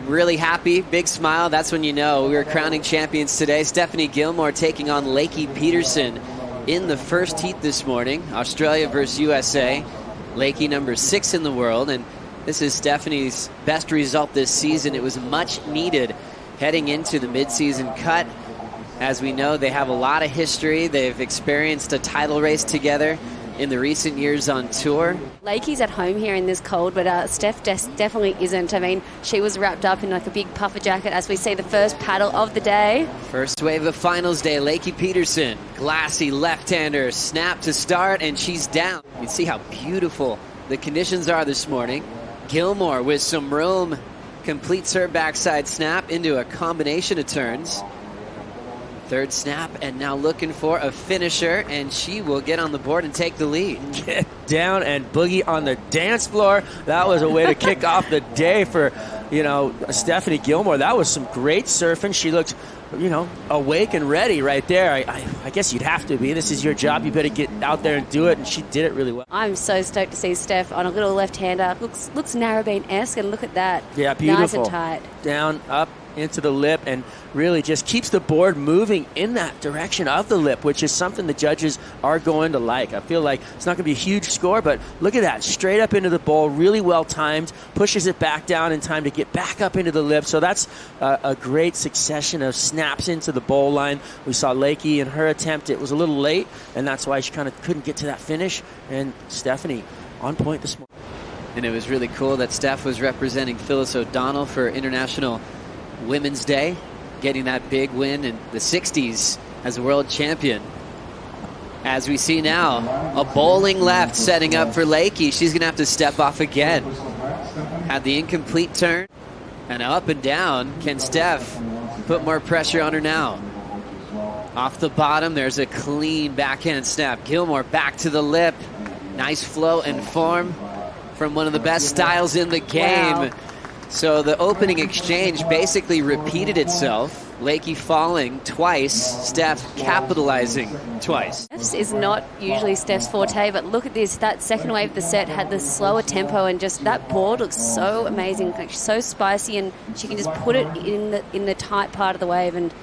really happy, big smile. That's when you know we were crowning champions today. S.Gilmore taking on Lakey Peterson in the first heat this morning. Australia versus USA. Lakey number 6 in the world, and this is Stephanie's best result this season. It was much needed heading into the midseason cut. As we know, they have a lot of history. They've experienced a title race together in the recent years on tour. Lakey's at home here in this cold, but Steph definitely isn't. I mean, she was wrapped up in like a big puffer jacket as we see the first paddle of the day. First wave of finals day, Lakey Peterson, glassy left-hander, snap to start, and she's down. You can see how beautiful the conditions are this morning. Gilmore with some room, completes her backside snap into a combination of turns. Third snap, and now looking for a finisher, and she will get on the board and take the lead. Get down and boogie on the dance floor. That was a way to kick off the day for, Stephanie Gilmore. That was some great surfing. She looked, awake and ready right there. I guess you'd have to be. This is your job. You better get out there and do it, and she did it really well. I'm so stoked to see Steph on a little left-hander. Looks narrowbeam-esque, and look at that. Yeah, beautiful. Nice and tight. Down, up, into the lip, and really just keeps the board moving in that direction of the lip, which is something the judges are going to like. I feel like it's not going to be a huge score, but look at that. Straight up into the bowl, really well timed, pushes it back down in time to get back up into the lip. So that's a great succession of snaps into the bowl line. We saw Lakey in her attempt. It was a little late, and that's why she kind of couldn't get to that finish. And Stephanie on point this morning. And it was really cool that Steph was representing Phyllis O'Donnell for International Women's Day, getting that big win in the 60s as a world champion. As we see now, a bowling left setting up for Lakey. She's going to have to step off again. Had the incomplete turn, and up and down. Can Steph put more pressure on her now? Off the bottom, there's a clean backhand snap. Gilmore back to the lip. Nice flow and form from one of the best styles in the game. Wow. So the opening exchange basically repeated itself. Lakey falling twice, Steph capitalizing twice. Steph's is not usually Steph's forte, but look at this. That second wave of the set had the slower tempo, and just that board looks so amazing, like so spicy, and she can just put it in the tight part of the wave. And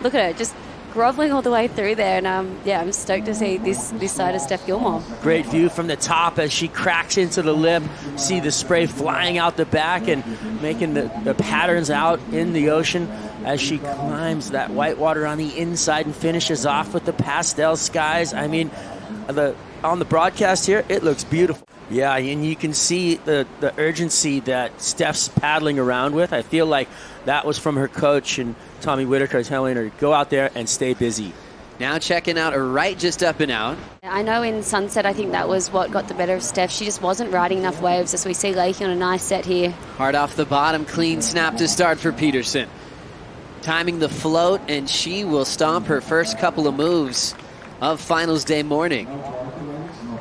look at her, just groveling all the way through there. And I'm stoked to see this side of Steph Gilmore. Great view from the top as she cracks into the lip. See the spray flying out the back and making the patterns out in the ocean as she climbs that white water on the inside and finishes off with the pastel skies. I mean, on the broadcast here, it looks beautiful. Yeah, and you can see the urgency that Steph's paddling around with. I feel like that was from her coach, and Tommy Whitaker telling her, go out there and stay busy. Now checking out a right just up and out. I know in Sunset, I think that was what got the better of Steph. She just wasn't riding enough waves, as we see Lakey on a nice set here. Hard off the bottom, clean snap to start for Peterson. Timing the float, and she will stomp her first couple of moves of finals day morning.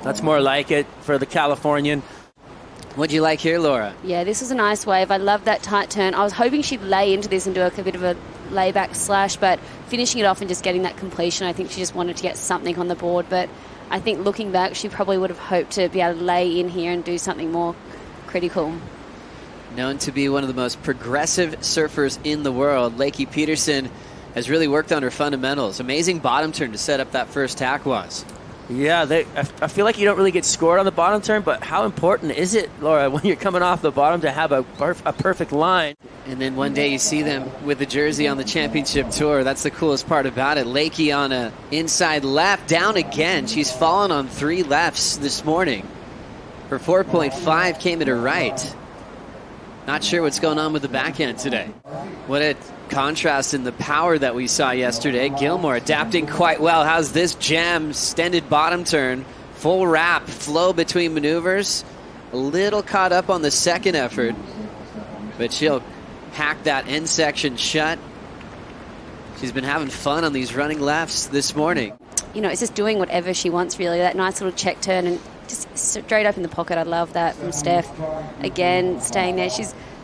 That's more like it for the Californian. What'd you like here, Laura? Yeah, this was a nice wave. I love that tight turn. I was hoping she'd lay into this and do a bit of a layback slash, but finishing it off and just getting that completion, I think she just wanted to get something on the board. But I think looking back, she probably would have hoped to be able to lay in here and do something more critical. Known to be one of the most progressive surfers in the world, Lakey Peterson has really worked on her fundamentals. Amazing bottom turn to set up that first tack was. Yeah, I feel like you don't really get scored on the bottom turn, but how important is it, Laura, when you're coming off the bottom to have a perfect line? And then one day you see them with the jersey on the championship tour. That's the coolest part about it. Lakey on a inside left, down again. She's fallen on 3 lefts this morning. Her 4.5 came at her right. Not sure what's going on with the backhand today. What a contrast in the power that we saw yesterday. Gilmore adapting quite well. How's this jam, extended bottom turn, full wrap, flow between maneuvers. A little caught up on the second effort, but she'll hack that end section shut. She's been having fun on these running lefts this morning. It's just doing whatever she wants, really. That nice little check turn and just straight up in the pocket. I love that from Steph. Again, staying there.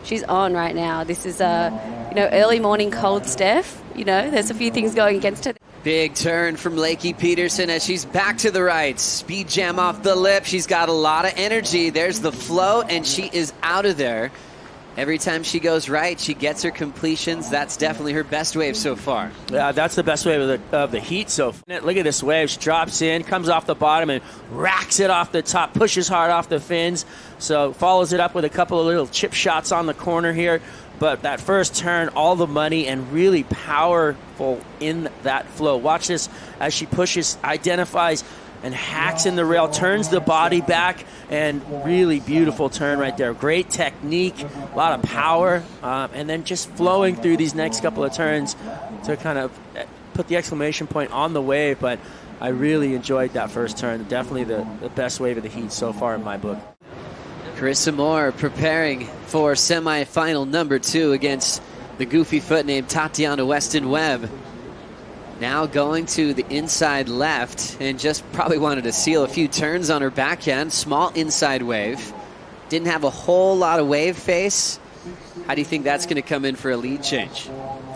She's on right now. This is early morning cold Steph. There's a few things going against her. Big turn from Lakey Peterson as she's back to the right. Speed jam off the lip. She's got a lot of energy. There's the float, and she is out of there. Every time she goes right, she gets her completions. That's definitely her best wave so far. Yeah, that's the best wave of the heat so far. Look at this wave. She drops in, comes off the bottom, and racks it off the top, pushes hard off the fins. So follows it up with a couple of little chip shots on the corner here. But that first turn, all the money and really powerful in that flow. Watch this as she pushes, identifies, and hacks in the rail, turns the body back, and really beautiful turn right there. Great technique, a lot of power, and then just flowing through these next couple of turns to kind of put the exclamation point on the wave. But I really enjoyed that first turn. Definitely the best wave of the heat so far in my book. Carissa Moore preparing for semifinal number 2 against the goofy foot named Tatiana Weston Webb. Now going to the inside left and just probably wanted to seal a few turns on her backhand. Small inside wave. Didn't have a whole lot of wave face. How do you think that's going to come in for a lead change?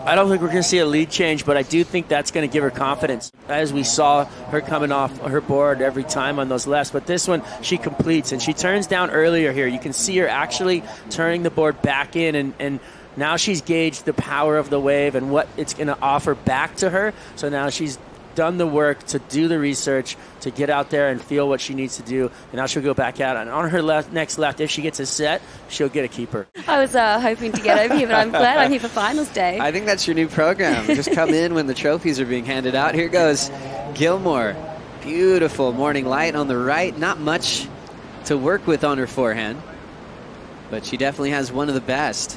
I don't think we're going to see a lead change, but I do think that's going to give her confidence. As we saw her coming off her board every time on those lefts. But this one, she completes, and she turns down earlier here. You can see her actually turning the board back in, and now she's gauged the power of the wave and what it's going to offer back to her. So now she's done the work to do the research, to get out there and feel what she needs to do. And now she'll go back out. And on her next left, if she gets a set, she'll get a keeper. I was hoping to get over here, but I'm glad I'm here for finals day. I think that's your new program. Just come in when the trophies are being handed out. Here goes Gilmore. Beautiful morning light on the right. Not much to work with on her forehand, but she definitely has one of the best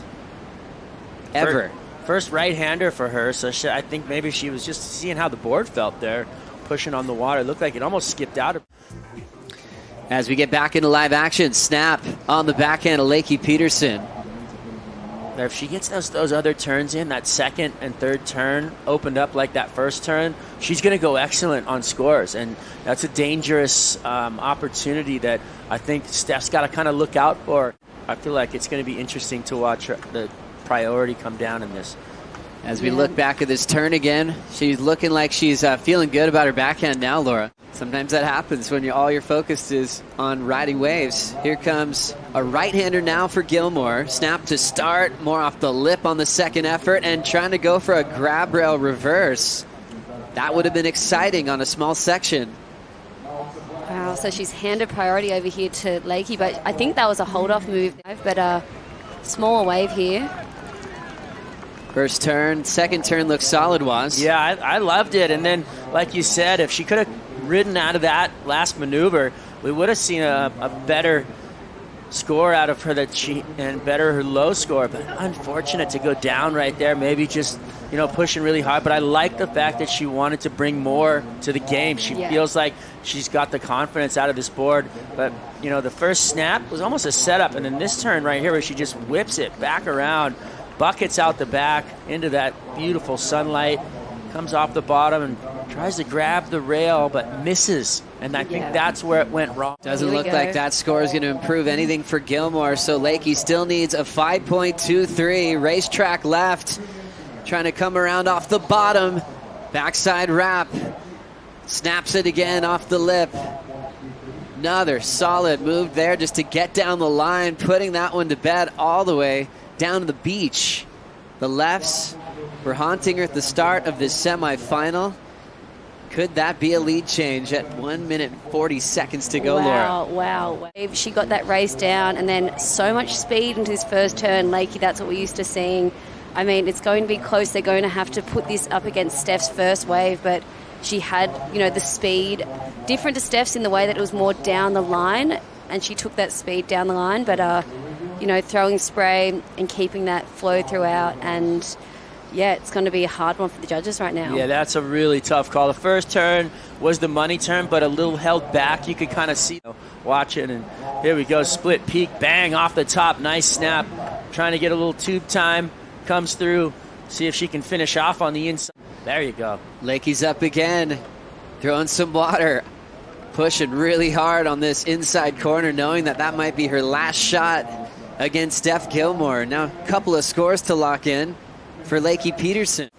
ever. First right-hander for her, so I think maybe she was just seeing how the board felt there, pushing on the water. It looked like it almost skipped out. As we get back into live action, snap on the backhand of Lakey Peterson. If she gets those other turns in, that second and third turn opened up like that first turn, she's going to go excellent on scores. And that's a dangerous opportunity that I think Steph's got to kind of look out for. I feel like it's going to be interesting to watch the priority come down in this. As we look back at this turn again, she's looking like she's feeling good about her backhand now, Laura. Sometimes that happens when all your focus is on riding waves. Here comes a right-hander now for Gilmore. Snap to start, more off the lip on the second effort, and trying to go for a grab rail reverse. That would have been exciting on a small section. Wow, so she's handed priority over here to Lakey, but I think that was a hold-off move. But smaller wave here. First turn, second turn looks solid, Was. Yeah, I loved it. And then, like you said, if she could have ridden out of that last maneuver, we would have seen a better score out of her and better her low score. But unfortunate to go down right there. Maybe just pushing really hard. But I like the fact that she wanted to bring more to the game. She feels like she's got the confidence out of this board. But the first snap was almost a setup, and then this turn right here where she just whips it back around. Buckets out the back into that beautiful sunlight, comes off the bottom and tries to grab the rail, but misses. And I think that's where it went wrong. Doesn't look like that score is going to improve anything for Gilmore, so Lakey still needs a 5.23. Racetrack left, trying to come around off the bottom. Backside wrap. Snaps it again off the lip. Another solid move there just to get down the line, putting that one to bed all the way down to the beach. The lefts were haunting her at the start of this semifinal. Could that be a lead change at 1 minute 40 seconds to go, Laura? Wow. She got that race down, and then so much speed into this first turn. Lakey, that's what we're used to seeing. I mean, it's going to be close. They're going to have to put this up against Steph's first wave, but she had, the speed. Different to Steph's in the way that it was more down the line, and she took that speed down the line, but throwing spray and keeping that flow throughout. And it's going to be a hard one for the judges right now. Yeah, that's a really tough call. The first turn was the money turn, but a little held back. You could kind of see, watch it, and here we go. Split peak, bang, off the top. Nice snap. Trying to get a little tube time. Comes through. See if she can finish off on the inside. There you go. Lakey's up again. Throwing some water. Pushing really hard on this inside corner, knowing that might be her last shot against Steph Gilmore. Now a couple of scores to lock in for Lakey Peterson.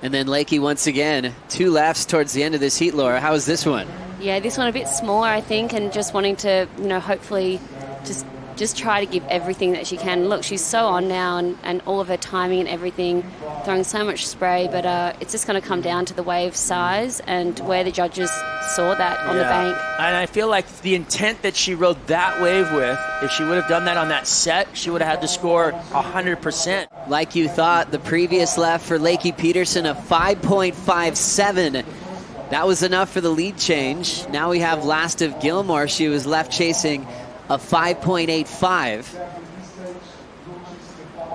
And then Lakey once again, 2 lefts towards the end of this heat, Laura. How is this one? Yeah, this one a bit smaller, I think, and just wanting to, hopefully just just try to give everything that she can. Look, she's so on now, and all of her timing and everything, throwing so much spray, but it's just going to come down to the wave size and where the judges saw that on the bank. And I feel like the intent that she rode that wave with, if she would have done that on that set, she would have had to score 100%. Like you thought, the previous left for Lakey Peterson, a 5.57. That was enough for the lead change. Now we have last of Gilmore. She was left chasing a 5.85.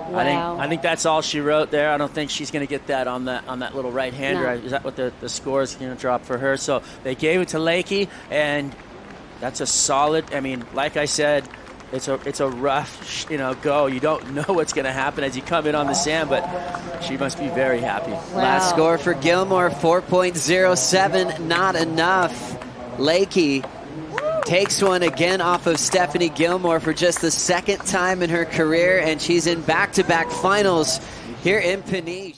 Wow. I think that's all she wrote there. I don't think she's going to get that on that little right-hander. No. Is that what the score is going to drop for her? So they gave it to Lakey, and that's a solid. I mean, like I said, it's a rough go. You don't know what's going to happen as you come in on the sand, but she must be very happy. Wow. Last score for Gilmore, 4.07, not enough. Lakey takes one again off of Stephanie Gilmore for just the second time in her career, and she's in back-to-back finals here in Peniche.